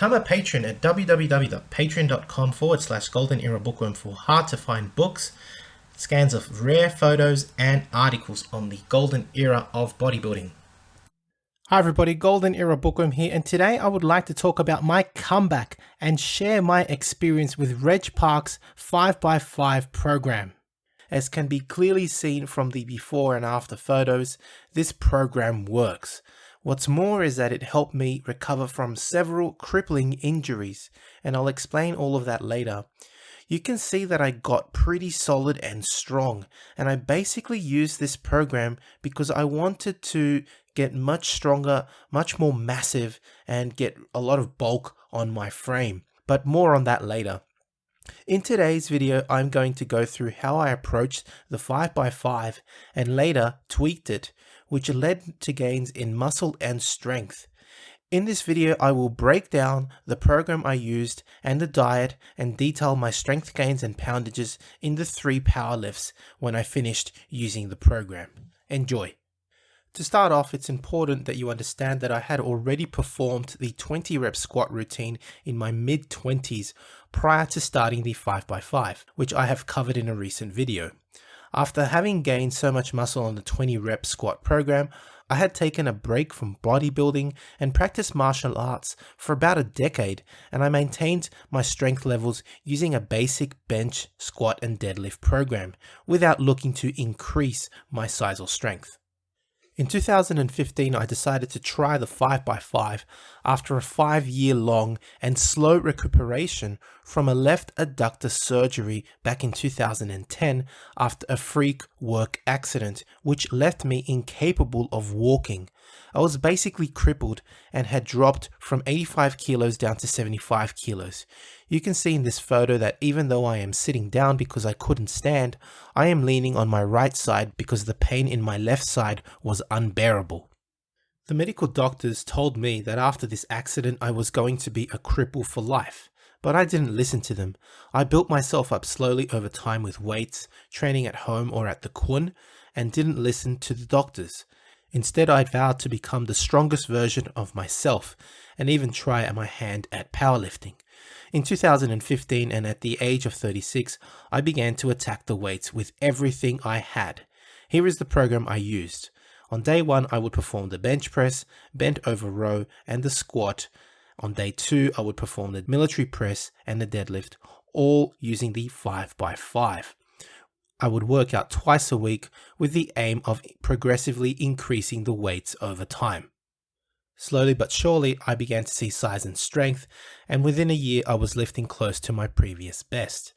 Become a patron at www.patreon.com/Golden Era Bookworm for hard to find books, scans of rare photos, and articles on the golden era of bodybuilding. Hi everybody, Golden Era Bookworm here, and today I would like to talk about my comeback and share my experience with Reg Park's 5x5 program. As can be clearly seen from the before and after photos, this program works. What's more is that it helped me recover from several crippling injuries, and I'll explain all of that later. You can see that I got pretty solid and strong, and I basically used this program because I wanted to get much stronger, much more massive, and get a lot of bulk on my frame. But more on that later. In today's video, I'm going to go through how I approached the 5x5 and later tweaked it, which led to gains in muscle and strength. In this video, I will break down the program I used and the diet and detail my strength gains and poundages in the 3 power lifts when I finished using the program. Enjoy! To start off, it's important that you understand that I had already performed the 20 rep squat routine in my mid-20s prior to starting the 5x5, which I have covered in a recent video. After having gained so much muscle on the 20 rep squat program, I had taken a break from bodybuilding and practiced martial arts for about a decade, and I maintained my strength levels using a basic bench, squat and deadlift program without looking to increase my size or strength. In 2015, I decided to try the 5x5 after a 5-year-long and slow recuperation from a left adductor surgery back in 2010 after a freak work accident which left me incapable of walking. I was basically crippled and had dropped from 85 kilos down to 75 kilos. You can see in this photo that even though I am sitting down because I couldn't stand, I am leaning on my right side because the pain in my left side was unbearable. The medical doctors told me that after this accident I was going to be a cripple for life, but I didn't listen to them. I built myself up slowly over time with weights, training at home or at the Kun, and didn't listen to the doctors. Instead, I vowed to become the strongest version of myself and even try my hand at powerlifting. In 2015 and at the age of 36, I began to attack the weights with everything I had. Here is the program I used. On day 1, I would perform the bench press, bent over row, and the squat. On day 2, I would perform the military press and the deadlift, all using the 5x5. I would work out twice a week with the aim of progressively increasing the weights over time. Slowly but surely, I began to see size and strength, and within a year I was lifting close to my previous best.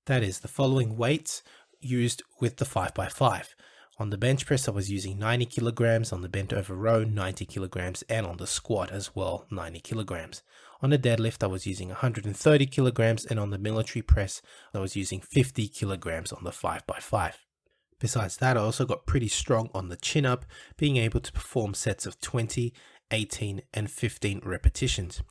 That is, the following weights used with the 5x5. On the bench press I was using 90 kilograms, on the bent over row 90 kilograms, and on the squat as well 90 kilograms. On the deadlift I was using 130 kilograms, and on the military press I was using 50 kilograms on the 5x5. Besides that, I also got pretty strong on the chin up, being able to perform sets of 20, 18 and 15 repetitions.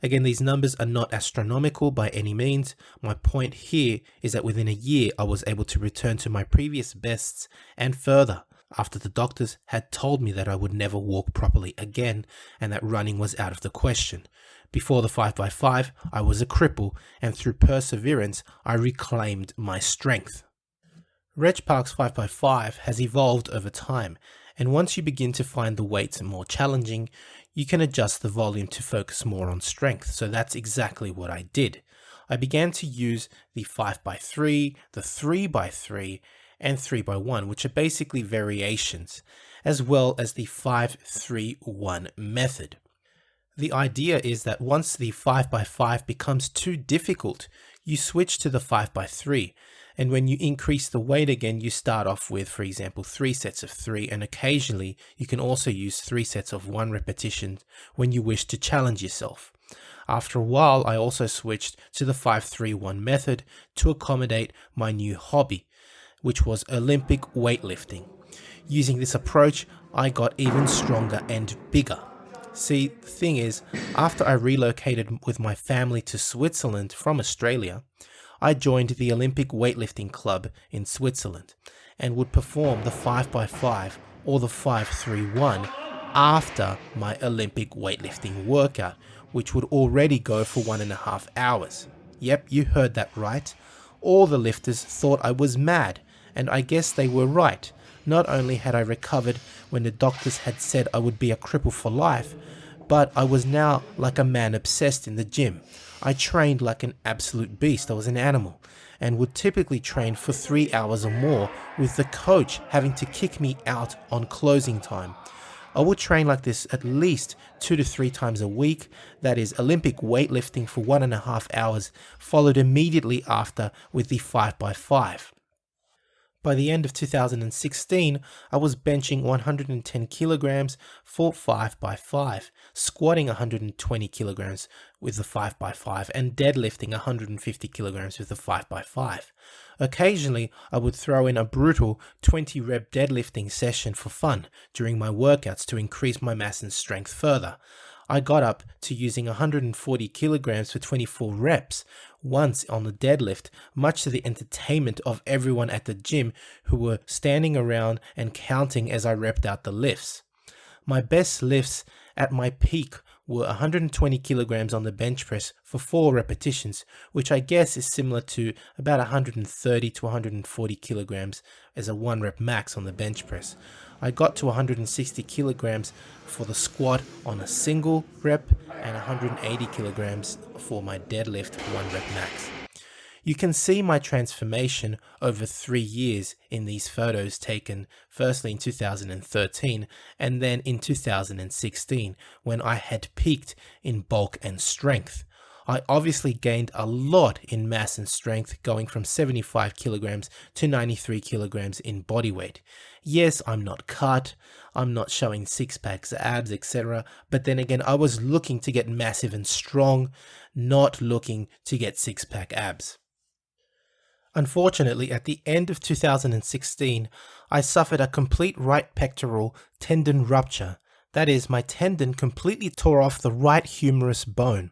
Again, these numbers are not astronomical by any means. My point here is that within a year I was able to return to my previous bests and further, after the doctors had told me that I would never walk properly again and that running was out of the question. Before the 5x5, I was a cripple, and through perseverance I reclaimed my strength. Reg Park's 5x5 has evolved over time, and once you begin to find the weights more challenging, you can adjust the volume to focus more on strength. So that's exactly what I did. I began to use the 5x3, the 3x3, and 3x1, which are basically variations, as well as the 5-3-1 method. The idea is that once the 5x5 becomes too difficult, you switch to the 5x3. And when you increase the weight again, you start off with, for example, 3 sets of 3, and occasionally you can also use 3 sets of 1 repetition when you wish to challenge yourself. After a while, I also switched to the 5-3-1 method to accommodate my new hobby, which was Olympic weightlifting. Using this approach, I got even stronger and bigger. See, the thing is, after I relocated with my family to Switzerland from Australia, I joined the Olympic weightlifting club in Switzerland and would perform the 5x5 or the 5-3-1 after my Olympic weightlifting workout, which would already go for 1.5 hours. Yep, you heard that right. All the lifters thought I was mad, and I guess they were right. Not only had I recovered when the doctors had said I would be a cripple for life, but I was now like a man obsessed in the gym. I trained like an absolute beast. I was an animal, and would typically train for 3 hours or more, with the coach having to kick me out on closing time. I would train like this at least 2 to 3 times a week, that is Olympic weightlifting for 1.5 hours, followed immediately after with the 5x5. By the end of 2016, I was benching 110 kilograms for 5x5, squatting 120 kilograms with the 5x5, and deadlifting 150 kilograms with the 5x5. Occasionally, I would throw in a brutal 20 rep deadlifting session for fun during my workouts to increase my mass and strength further. I got up to using 140 kilograms for 24 reps once on the deadlift, much to the entertainment of everyone at the gym who were standing around and counting as I repped out the lifts. My best lifts at my peak were 120 kilograms on the bench press for 4 repetitions, which I guess is similar to about 130 to 140 kilograms as a 1 rep max on the bench press. I got to 160 kilograms for the squat on a single rep and 180 kilograms for my deadlift 1 rep max. You can see my transformation over 3 years in these photos taken firstly in 2013 and then in 2016 when I had peaked in bulk and strength. I obviously gained a lot in mass and strength, going from 75 kilograms to 93 kilograms in body weight. Yes, I'm not cut, I'm not showing six-packs, abs, etc. But then again, I was looking to get massive and strong, not looking to get six-pack abs. Unfortunately, at the end of 2016, I suffered a complete right pectoral tendon rupture. That is, my tendon completely tore off the right humerus bone.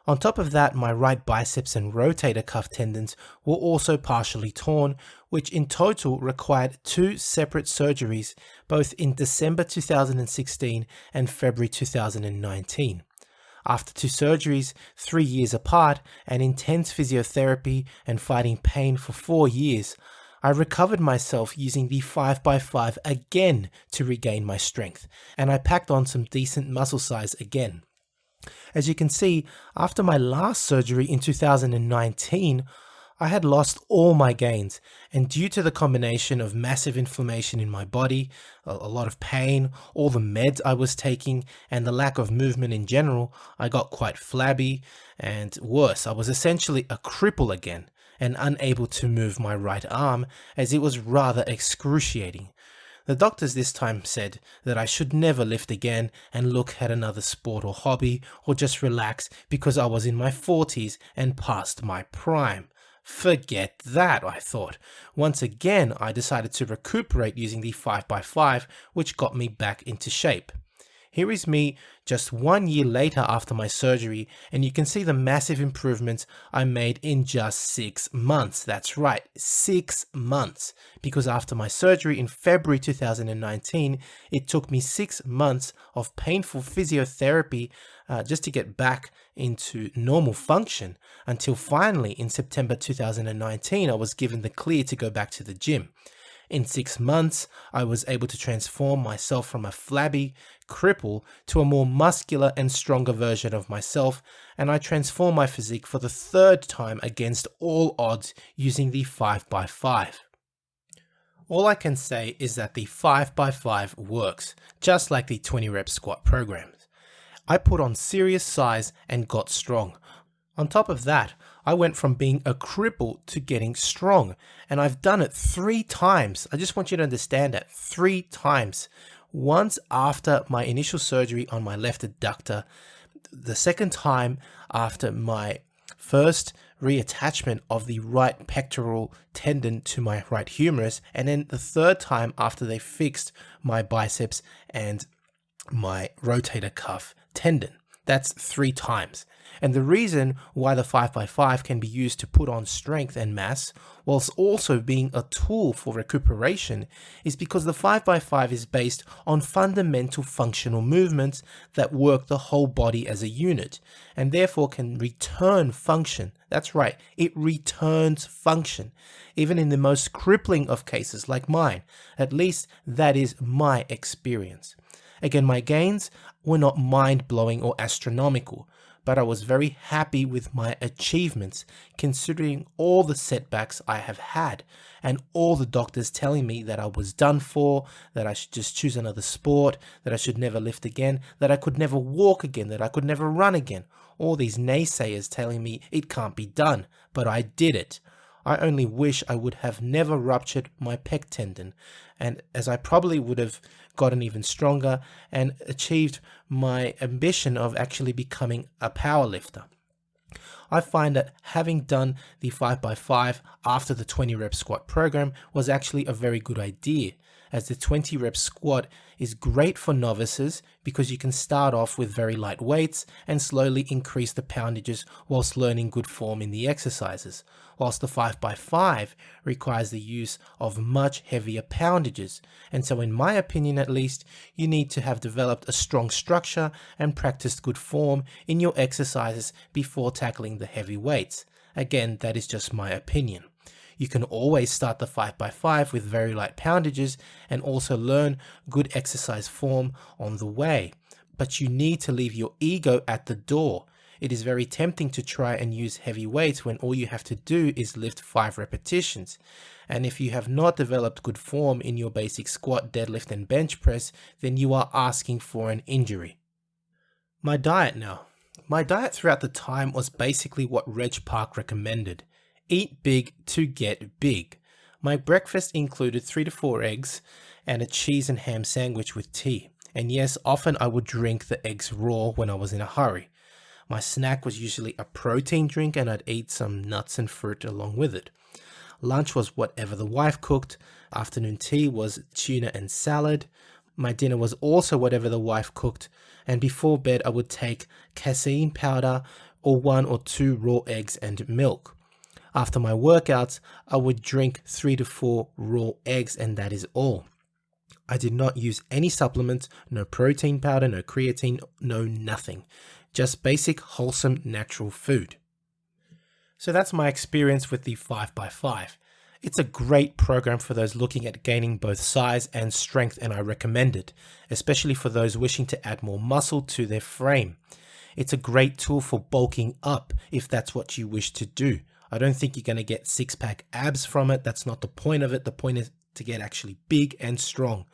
On top of that, my right biceps and rotator cuff tendons were also partially torn, which in total required 2 separate surgeries, both in December 2016 and February 2019. After 2 surgeries, 3 years apart, and intense physiotherapy and fighting pain for 4 years, I recovered myself using the 5x5 again to regain my strength, and I packed on some decent muscle size again. As you can see, after my last surgery in 2019, I had lost all my gains, and due to the combination of massive inflammation in my body, a lot of pain, all the meds I was taking, and the lack of movement in general, I got quite flabby, and worse, I was essentially a cripple again, and unable to move my right arm, as it was rather excruciating. The doctors this time said that I should never lift again and look at another sport or hobby, or just relax because I was in my 40s and past my prime. Forget that, I thought. Once again, I decided to recuperate using the 5x5, which got me back into shape. Here is me just 1 year later after my surgery, and you can see the massive improvements I made in just 6 months. That's right, 6 months. Because after my surgery in February 2019, it took me 6 months of painful physiotherapy just to get back into normal function, until finally in September 2019, I was given the clear to go back to the gym. In 6 months, I was able to transform myself from a flabby cripple to a more muscular and stronger version of myself, and I transformed my physique for the 3rd time against all odds using the 5x5. All I can say is that the 5x5 works, just like the 20 rep squat programs. I put on serious size and got strong. On top of that, I went from being a cripple to getting strong, and I've done it 3 times. I just want you to understand that, 3 times. Once after my initial surgery on my left adductor, the 2nd time after my first reattachment of the right pectoral tendon to my right humerus, and then the 3rd time after they fixed my biceps and my rotator cuff tendon. That's 3 times. And the reason why the 5x5 can be used to put on strength and mass, whilst also being a tool for recuperation, is because the 5x5 is based on fundamental functional movements that work the whole body as a unit, and therefore can return function. That's right, it returns function, even in the most crippling of cases like mine. At least that is my experience. Again, my gains were not mind-blowing or astronomical, but I was very happy with my achievements considering all the setbacks I have had and all the doctors telling me that I was done for, that I should just choose another sport, that I should never lift again, that I could never walk again, that I could never run again. All these naysayers telling me it can't be done, but I did it. I only wish I would have never ruptured my pec tendon, and as I probably would have gotten even stronger and achieved my ambition of actually becoming a powerlifter. I find that having done the 5x5 after the 20 rep squat program was actually a very good idea, as the 20 rep squat is great for novices because you can start off with very light weights and slowly increase the poundages whilst learning good form in the exercises, whilst the 5x5 requires the use of much heavier poundages. And so in my opinion at least, you need to have developed a strong structure and practiced good form in your exercises before tackling the heavy weights. Again, that is just my opinion. You can always start the 5x5 with very light poundages and also learn good exercise form on the way. But you need to leave your ego at the door. It is very tempting to try and use heavy weights when all you have to do is lift 5 repetitions. And if you have not developed good form in your basic squat, deadlift and bench press, then you are asking for an injury. My diet now. My diet throughout the time was basically what Reg Park recommended. Eat big to get big. My breakfast included 3 to 4 eggs and a cheese and ham sandwich with tea. And yes, often I would drink the eggs raw when I was in a hurry. My snack was usually a protein drink and I'd eat some nuts and fruit along with it. Lunch was whatever the wife cooked. Afternoon tea was tuna and salad. My dinner was also whatever the wife cooked. And before bed I would take casein powder or 1 or 2 raw eggs and milk. After my workouts, I would drink 3 to 4 raw eggs and that is all. I did not use any supplements, no protein powder, no creatine, no nothing. Just basic, wholesome, natural food. So that's my experience with the 5x5. It's a great program for those looking at gaining both size and strength, and I recommend it, especially for those wishing to add more muscle to their frame. It's a great tool for bulking up if that's what you wish to do. I don't think you're going to get 6-pack abs from it. That's not the point of it. The point is to get actually big and strong.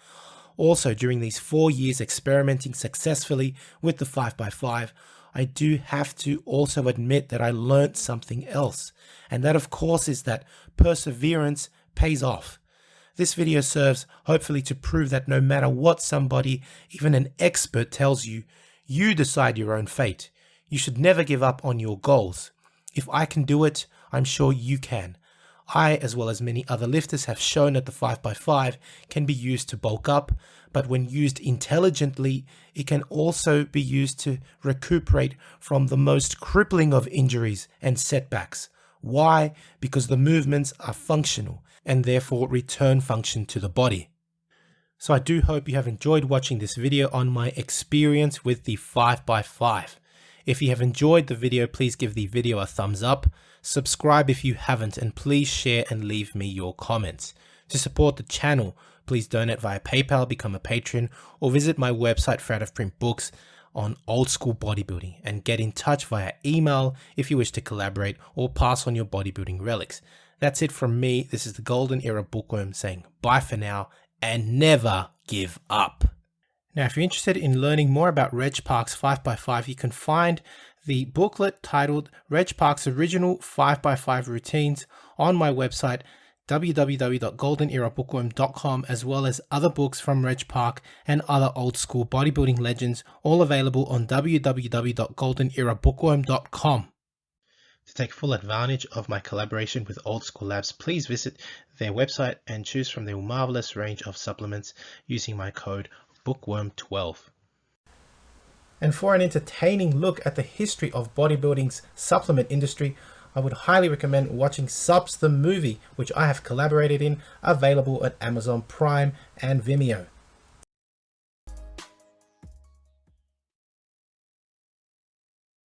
Also, during these 4 years experimenting successfully with the 5x5, I do have to also admit that I learned something else. And that, of course, is that perseverance pays off. This video serves hopefully to prove that no matter what somebody, even an expert, tells you, you decide your own fate. You should never give up on your goals. If I can do it, I'm sure you can. I, as well as many other lifters, have shown that the 5x5 can be used to bulk up, but when used intelligently, it can also be used to recuperate from the most crippling of injuries and setbacks. Why? Because the movements are functional and therefore return function to the body. So I do hope you have enjoyed watching this video on my experience with the 5x5. If you have enjoyed the video, please give the video a thumbs up. Subscribe if you haven't, and please share and leave me your comments. To support the channel, please donate via PayPal, become a patron, or visit my website for out-of-print books on old school bodybuilding, and get in touch via email if you wish to collaborate or pass on your bodybuilding relics. That's it from me. This is the Golden Era Bookworm saying bye for now and never give up. Now, if you're interested in learning more about Reg Park's 5x5, you can find the booklet titled Reg Park's Original 5x5 Routines on my website, www.goldenerabookworm.com, as well as other books from Reg Park and other old school bodybuilding legends, all available on www.goldenerabookworm.com. To take full advantage of my collaboration with Old School Labs, please visit their website and choose from their marvelous range of supplements using my code Bookworm12. And for an entertaining look at the history of bodybuilding's supplement industry, I would highly recommend watching Subs the Movie, which I have collaborated in, available at Amazon Prime and Vimeo.